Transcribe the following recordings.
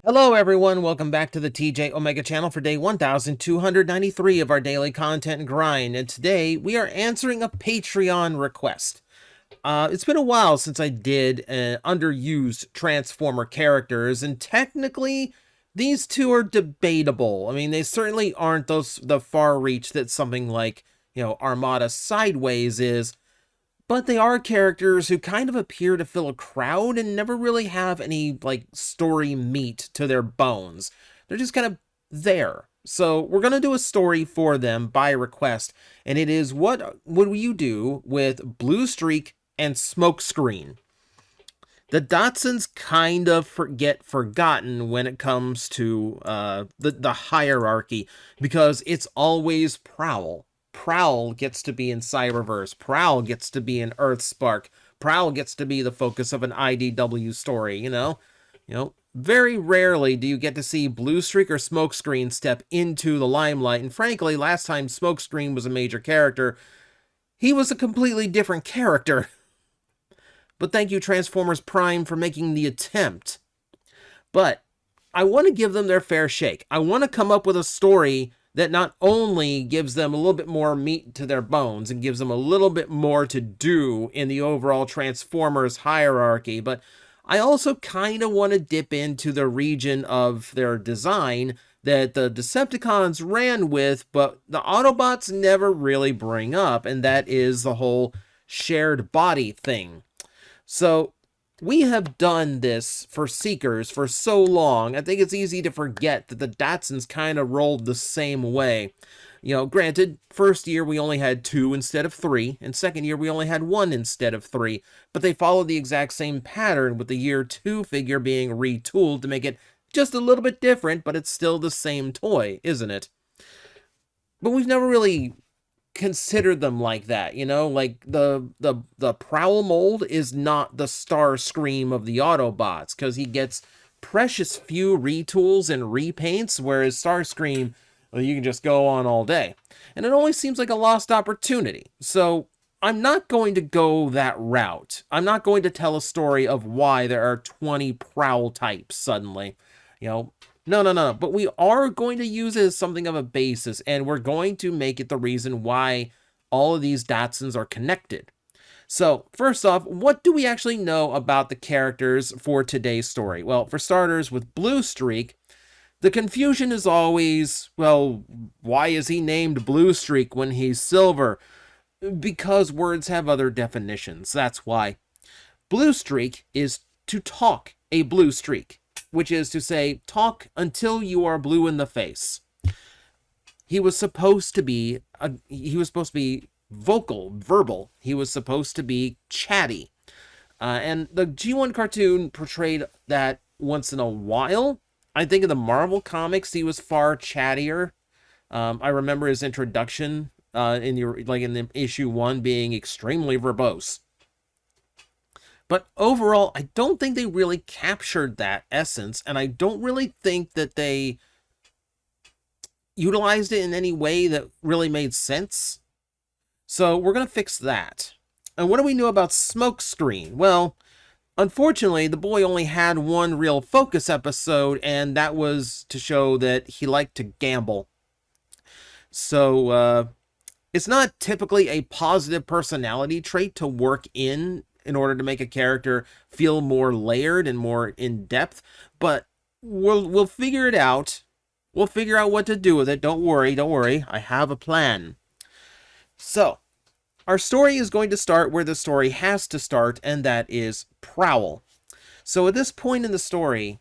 Hello everyone, welcome back to the TJOmega channel for day 1293 of our daily content grind, and today we are answering a Patreon request. It's been a while since I did underused Transformer characters, and technically these two are debatable. I mean, they certainly aren't the far reach that something like, Armada Sideways is, but they are characters who kind of appear to fill a crowd and never really have any, story meat to their bones. They're just kind of there. So we're going to do a story for them by request, and it is what would you do with Bluestreak and Smokescreen. The Dotsons kind of get forgotten when it comes to the hierarchy, because it's always Prowl. Prowl gets to be in Cyberverse. Prowl gets to be in Earthspark. Prowl gets to be the focus of an IDW story, Very rarely do you get to see Bluestreak or Smokescreen step into the limelight, and frankly, last time Smokescreen was a major character, he was a completely different character. But thank you, Transformers Prime, for making the attempt. But I want to give them their fair shake. I want to come up with a story that not only gives them a little bit more meat to their bones and gives them a little bit more to do in the overall Transformers hierarchy, but I also kind of want to dip into the region of their design that the Decepticons ran with, but the Autobots never really bring up, and that is the whole shared body thing. So we have done this for Seekers for so long, I think it's easy to forget that the Dotsons kind of rolled the same way. Granted, first year we only had 2 instead of 3, and second year we only had 1 instead of 3, but they followed the exact same pattern, with the year 2 figure being retooled to make it just a little bit different, but it's still the same toy, isn't it? But we've never really considered them like that, like the Prowl mold is not the Starscream of the Autobots, because he gets precious few retools and repaints, whereas Starscream, well, you can just go on all day, and it only seems like a lost opportunity. So I'm not going to go that route. I'm not going to tell a story of why there are 20 Prowl types suddenly. No. But we are going to use it as something of a basis, and we're going to make it the reason why all of these Dotsons are connected. So, first off, what do we actually know about the characters for today's story? Well, for starters, with Bluestreak, the confusion is always, well, why is he named Bluestreak when he's silver? Because words have other definitions, that's why. Bluestreak is to talk a blue streak, which is to say, talk until you are blue in the face. He was supposed to be vocal, verbal. He was supposed to be chatty. And the G1 cartoon portrayed that once in a while. I think in the Marvel comics, he was far chattier. I remember his introduction in the issue 1 being extremely verbose. But overall, I don't think they really captured that essence, and I don't really think that they utilized it in any way that really made sense. So we're going to fix that. And what do we know about Smokescreen? Well, unfortunately, the boy only had one real focus episode, and that was to show that he liked to gamble. So it's not typically a positive personality trait to work in order to make a character feel more layered and more in-depth, but we'll figure it out. We'll figure out what to do with it. Don't worry. I have a plan. So, our story is going to start where the story has to start, and that is Prowl. So at this point in the story,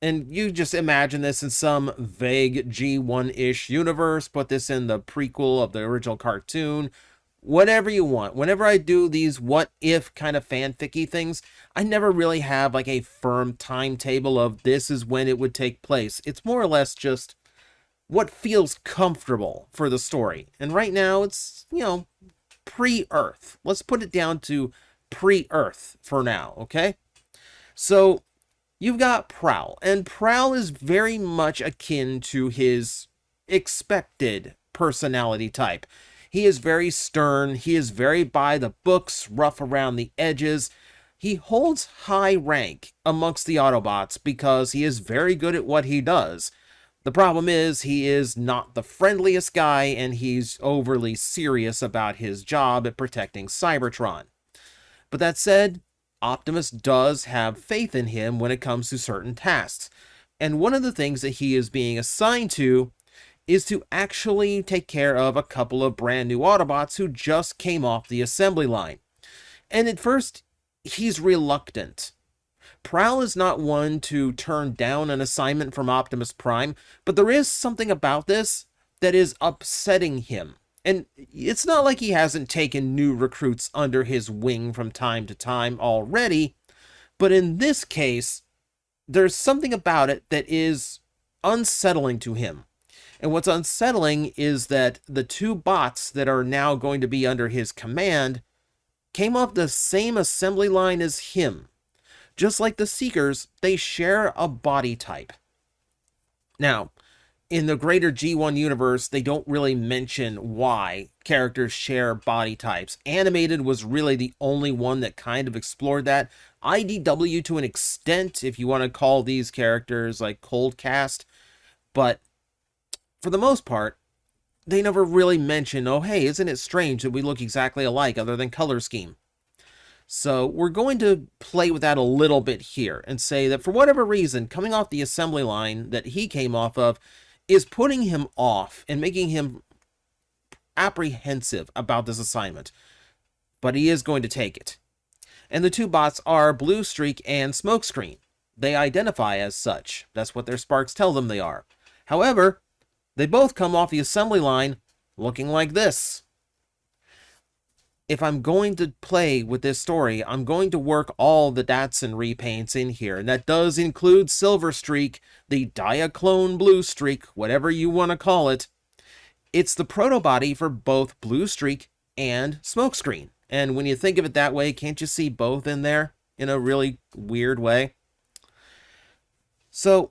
and you just imagine this in some vague G1-ish universe, put this in the prequel of the original cartoon, whatever you want. Whenever I do these what-if kind of fanficky things, I never really have like a firm timetable of this is when it would take place. It's more or less just what feels comfortable for the story. And right now, it's, pre-Earth. Let's put it down to pre-Earth for now, okay? So, you've got Prowl, and Prowl is very much akin to his expected personality type. He is very stern, he is very by the books, rough around the edges, He holds high rank amongst the Autobots because he is very good at what he does. The problem is he is not the friendliest guy, and he's overly serious about his job at protecting Cybertron. But that said, Optimus does have faith in him when it comes to certain tasks. And one of the things that he is being assigned to is to actually take care of a couple of brand new Autobots who just came off the assembly line. And at first, he's reluctant. Prowl is not one to turn down an assignment from Optimus Prime, but there is something about this that is upsetting him. And it's not like he hasn't taken new recruits under his wing from time to time already, but in this case, there's something about it that is unsettling to him. And what's unsettling is that the two bots that are now going to be under his command came off the same assembly line as him. Just like the Seekers, they share a body type. Now, in the greater G1 universe, they don't really mention why characters share body types. Animated was really the only one that kind of explored that. IDW to an extent, if you want to call these characters like cold cast. But for the most part, they never really mention, oh hey, isn't it strange that we look exactly alike other than color scheme? So we're going to play with that a little bit here and say that for whatever reason, coming off the assembly line that he came off of is putting him off and making him apprehensive about this assignment. But he is going to take it. And the two bots are Bluestreak and Smokescreen. They identify as such. That's what their sparks tell them they are. However, they both come off the assembly line looking like this. If I'm going to play with this story, I'm going to work all the Datsun repaints in here, and that does include Silverstreak, the Diaclone Bluestreak, whatever you want to call it. It's the proto-body for both Bluestreak and Smokescreen, and when you think of it that way, can't you see both in there in a really weird way? So,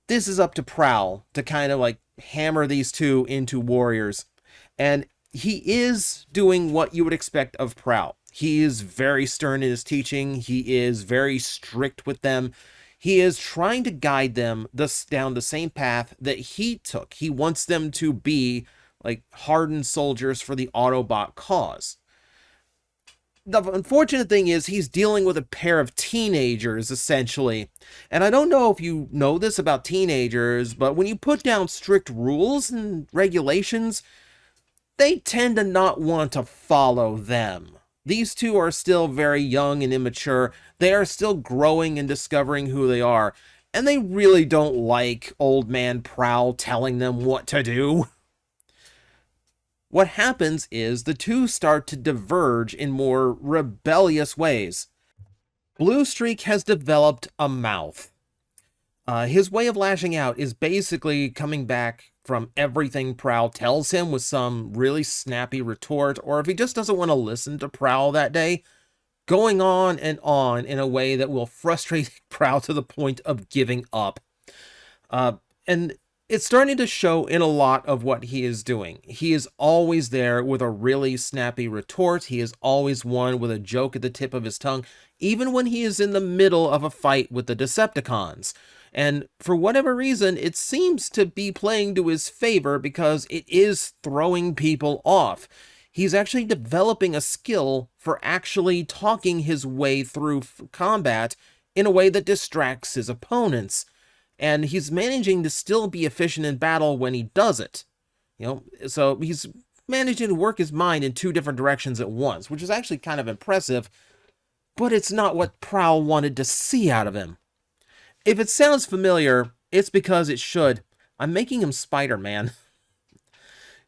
this is up to Prowl to kind of like hammer these two into warriors, and he is doing what you would expect of Prowl. He is very stern in his teaching. He is very strict with them. He is trying to guide them down the same path that he took. He wants them to be like hardened soldiers for the Autobot cause. The unfortunate thing is he's dealing with a pair of teenagers, essentially. And I don't know if you know this about teenagers, but when you put down strict rules and regulations, they tend to not want to follow them. These two are still very young and immature. They are still growing and discovering who they are. And they really don't like old man Prowl telling them what to do. What happens is the two start to diverge in more rebellious ways. Bluestreak has developed a mouth. His way of lashing out is basically coming back from everything Prowl tells him with some really snappy retort, or if he just doesn't want to listen to Prowl that day, going on in a way that will frustrate Prowl to the point of giving up. And it's starting to show in a lot of what he is doing. He is always there with a really snappy retort. He is always one with a joke at the tip of his tongue, even when he is in the middle of a fight with the Decepticons. And for whatever reason, it seems to be playing to his favor because it is throwing people off. He's actually developing a skill for actually talking his way through combat in a way that distracts his opponents. And he's managing to still be efficient in battle when he does it. So he's managing to work his mind in two different directions at once, which is actually kind of impressive, but it's not what Prowl wanted to see out of him. If it sounds familiar, it's because it should. I'm making him Spider-Man.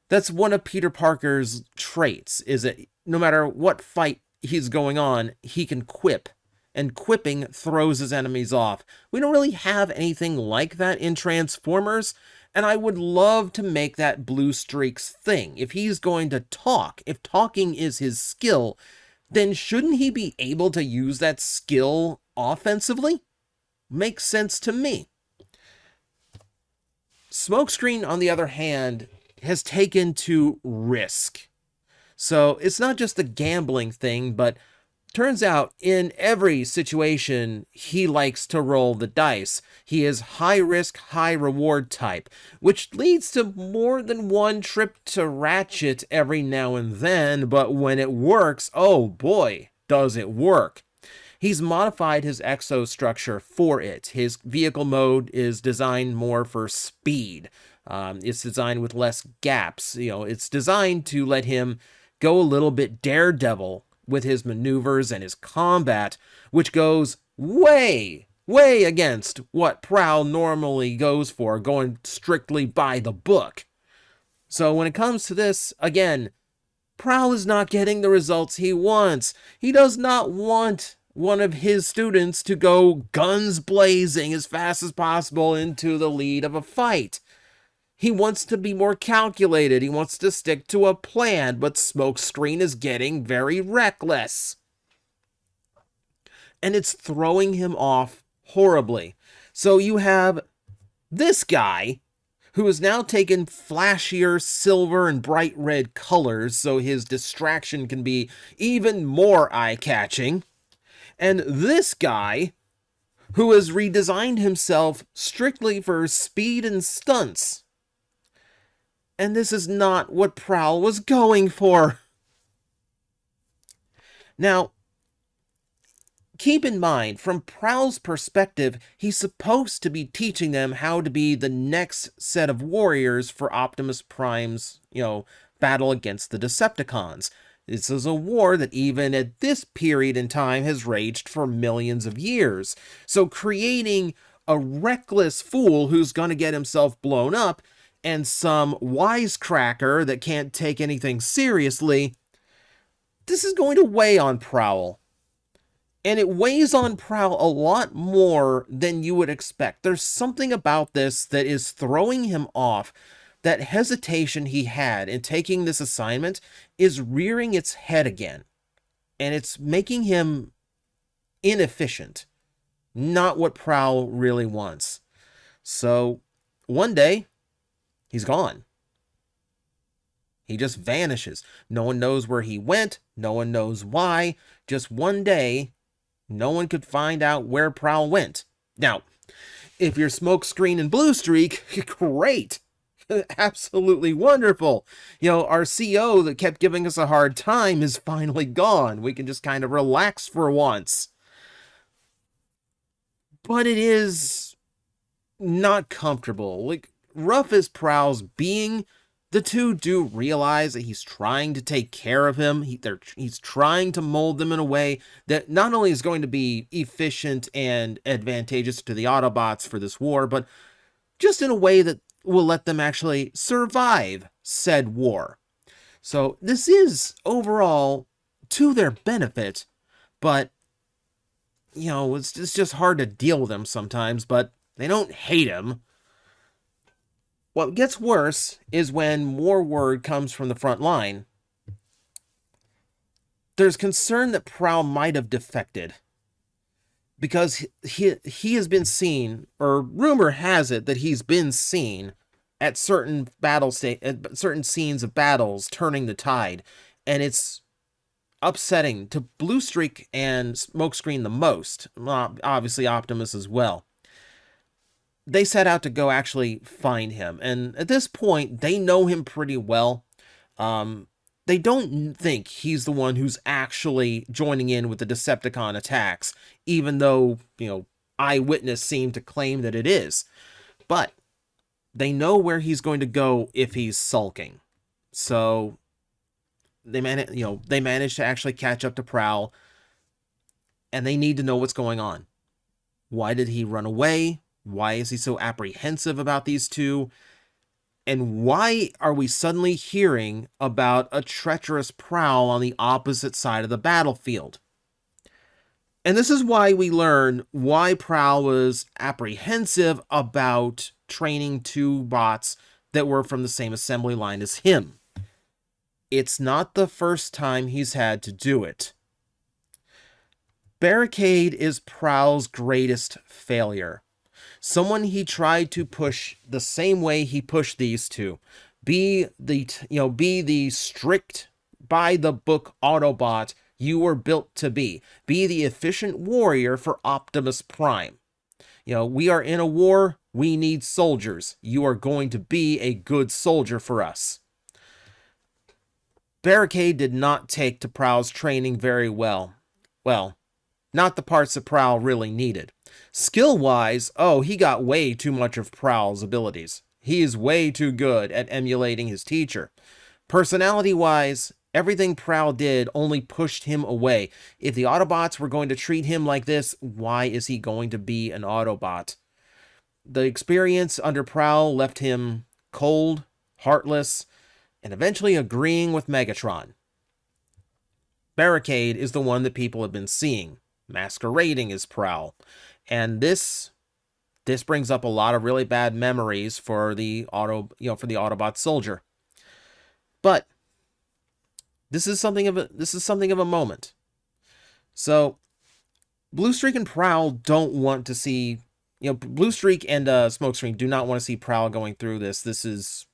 That's one of Peter Parker's traits, is that no matter what fight he's going on, he can quip. And quipping throws his enemies off. We don't really have anything like that in Transformers, and I would love to make that Bluestreak's thing. If he's going to talk, if talking is his skill, then shouldn't he be able to use that skill offensively? Makes sense to me. Smokescreen, on the other hand, has taken to risk. So it's not just the gambling thing, but Turns out, in every situation, he likes to roll the dice. He is high risk, high reward type, which leads to more than one trip to Ratchet every now and then, but when it works, oh boy, does it work. He's modified his exostructure for it. His vehicle mode is designed more for speed. It's designed with less gaps. It's designed to let him go a little bit daredevil with his maneuvers and his combat, which goes way against what Prowl normally goes for, going strictly by the book. So when it comes to this, again, Prowl is not getting the results he wants. He does not want one of his students to go guns blazing as fast as possible into the lead of a fight. He wants to be more calculated. He wants to stick to a plan, but Smokescreen is getting very reckless. And it's throwing him off horribly. So you have this guy who has now taken flashier silver and bright red colors so his distraction can be even more eye-catching. And this guy who has redesigned himself strictly for speed and stunts. And this is not what Prowl was going for. Now, keep in mind, from Prowl's perspective, he's supposed to be teaching them how to be the next set of warriors for Optimus Prime's, battle against the Decepticons. This is a war that even at this period in time has raged for millions of years. So creating a reckless fool who's going to get himself blown up and some wisecracker that can't take anything seriously, this is going to weigh on Prowl. And it weighs on Prowl a lot more than you would expect. There's something about this that is throwing him off. That hesitation he had in taking this assignment is rearing its head again. And it's making him inefficient. Not what Prowl really wants. So, one day, he's gone. He just vanishes. No one knows where he went. No one knows why. Just one day, no one could find out where Prowl went. Now, if you're Smokescreen and Bluestreak, great. Absolutely wonderful. Our CO that kept giving us a hard time is finally gone. We can just kind of relax for once. But it is not comfortable. Rough as Prowl's being, the two do realize that he's trying to take care of him. He's trying to mold them in a way that not only is going to be efficient and advantageous to the Autobots for this war, but just in a way that will let them actually survive said war. So this is overall to their benefit, but it's just hard to deal with them sometimes, but they don't hate him. What gets worse is when more word comes from the front line. There's concern that Prowl might have defected, because he has been seen, or rumor has it that he's been seen at certain certain scenes of battles turning the tide, and it's upsetting to Bluestreak and Smokescreen the most. Obviously Optimus as well. They set out to go actually find him, and at this point they know him pretty well. They don't think he's the one who's actually joining in with the Decepticon attacks, even though, eyewitness seem to claim that it is. But they know where he's going to go if he's sulking. So they manage to actually catch up to Prowl, and they need to know what's going on. Why did he run away? Why is he so apprehensive about these two? And why are we suddenly hearing about a treacherous Prowl on the opposite side of the battlefield? And this is why we learn why Prowl was apprehensive about training two bots that were from the same assembly line as him. It's not the first time he's had to do it. Barricade is Prowl's greatest failure. Someone he tried to push the same way he pushed these two. Be the strict, by the book Autobot You were built to be. Be the efficient warrior for Optimus Prime. We are in a war. We need soldiers. You are going to be a good soldier for us. Barricade did not take to Prowl's training very well. Well, not the parts that Prowl really needed. Skill-wise, he got way too much of Prowl's abilities. He is way too good at emulating his teacher. Personality-wise, everything Prowl did only pushed him away. If the Autobots were going to treat him like this, why is he going to be an Autobot? The experience under Prowl left him cold, heartless, and eventually agreeing with Megatron. Barricade is the one that people have been seeing, masquerading as Prowl. And this brings up a lot of really bad memories for the Autobot soldier. But this is something of a moment. So Bluestreak and Prowl don't want to see, Bluestreak and Smokescreen do not want to see Prowl going through this. This is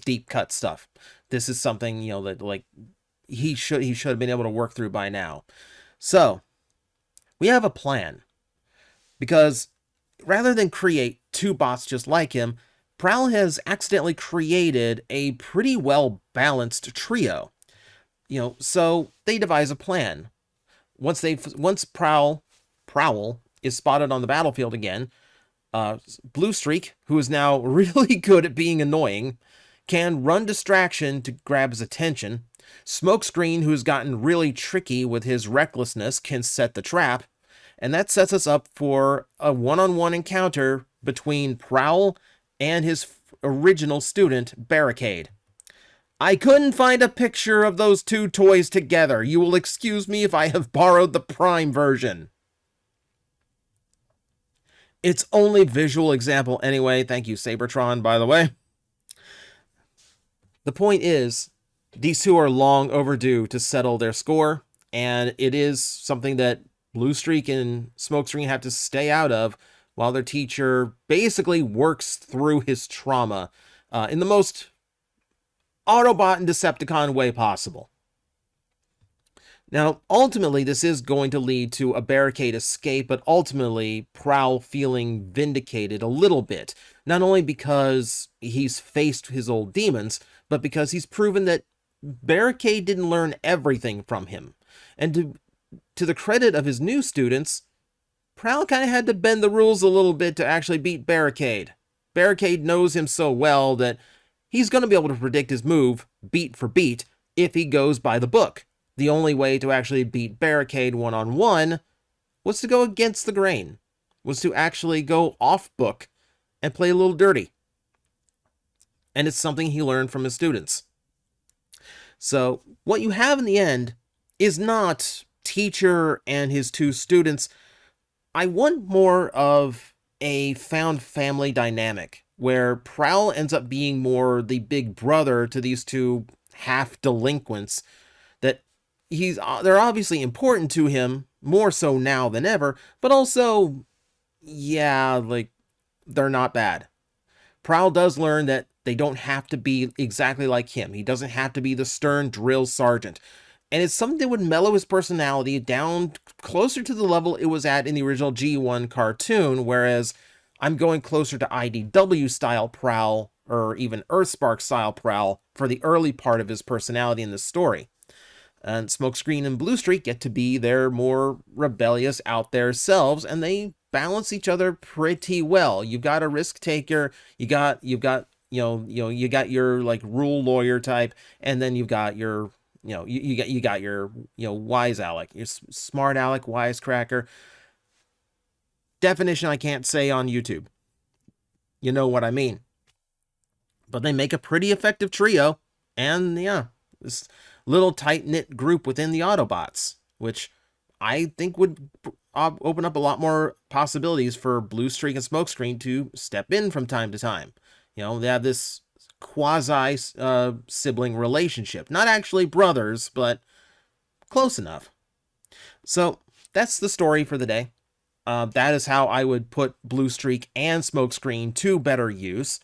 deep cut stuff. This is something, that like he should have been able to work through by now. So we have a plan, because rather than create two bots just like him, Prowl has accidentally created a pretty well balanced trio. So they devise a plan. Once Prowl is spotted on the battlefield again, Bluestreak, who is now really good at being annoying, can run distraction to grab his attention. Smokescreen, who's gotten really tricky with his recklessness, can set the trap. And that sets us up for a one-on-one encounter between Prowl and his original student, Barricade. I couldn't find a picture of those two toys together. You will excuse me if I have borrowed the Prime version. It's only visual example anyway. Thank you, Sabertron, by the way. The point is, these two are long overdue to settle their score, and it is something that Bluestreak and Smokescreen have to stay out of while their teacher basically works through his trauma in the most Autobot and Decepticon way possible. Now, ultimately, this is going to lead to a Barricade escape, but ultimately, Prowl feeling vindicated a little bit. Not only because he's faced his old demons, but because he's proven that Barricade didn't learn everything from him. And to the credit of his new students, Prowl kind of had to bend the rules a little bit to actually beat Barricade. Barricade knows him so well that he's going to be able to predict his move, beat for beat, if he goes by the book. The only way to actually beat Barricade one-on-one was to go against the grain, was to actually go off-book and play a little dirty. And it's something he learned from his students. So what you have in the end is not teacher and his two students. I want more of a found family dynamic, where Prowl ends up being more the big brother to these two half-delinquents, that they're obviously important to him, more so now than ever, but also, yeah, like, they're not bad. Prowl does learn that they don't have to be exactly like him. He doesn't have to be the stern drill sergeant. And it's something that would mellow his personality down closer to the level it was at in the original G1 cartoon, whereas I'm going closer to IDW-style Prowl, or even Earthspark-style Prowl, for the early part of his personality in this story. And Smokescreen and Bluestreak get to be their more rebellious, out there selves, and they balance each other pretty well. You've got a risk taker, you got you got your like rule lawyer type, and then you've got your you got your wise Alec, your smart Alec, wisecracker. Definition I can't say on YouTube. You know what I mean. But they make a pretty effective trio, and yeah, this little tight-knit group within the Autobots, which I think would open up a lot more possibilities for Bluestreak and Smokescreen to step in from time to time. They have this quasi-sibling relationship. Not actually brothers, but close enough. So that's the story for the day. That is how I would put Bluestreak and Smokescreen to better use.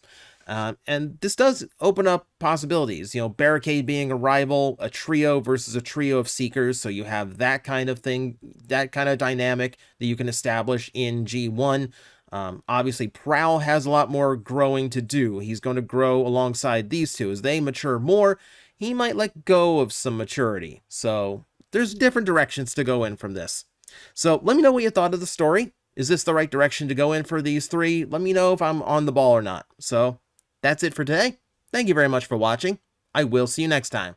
And this does open up possibilities. You know, Barricade being a rival, a trio versus a trio of Seekers. So you have that kind of thing, that kind of dynamic that you can establish in G1. Obviously, Prowl has a lot more growing to do. He's going to grow alongside these two. As they mature more, he might let go of some maturity. So there's different directions to go in from this. So let me know what you thought of the story. Is this the right direction to go in for these three? Let me know if I'm on the ball or not. So that's it for today. Thank you very much for watching. I will see you next time.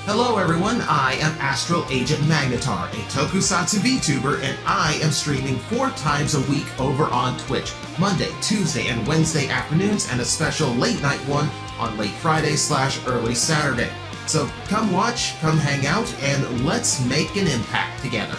Hello everyone, I am Astral Agent Magnetar, a Tokusatsu VTuber, and I am streaming 4 times a week over on Twitch, Monday, Tuesday, and Wednesday afternoons, and a special late night one on late Friday/early Saturday. So come watch, come hang out, and let's make an impact together.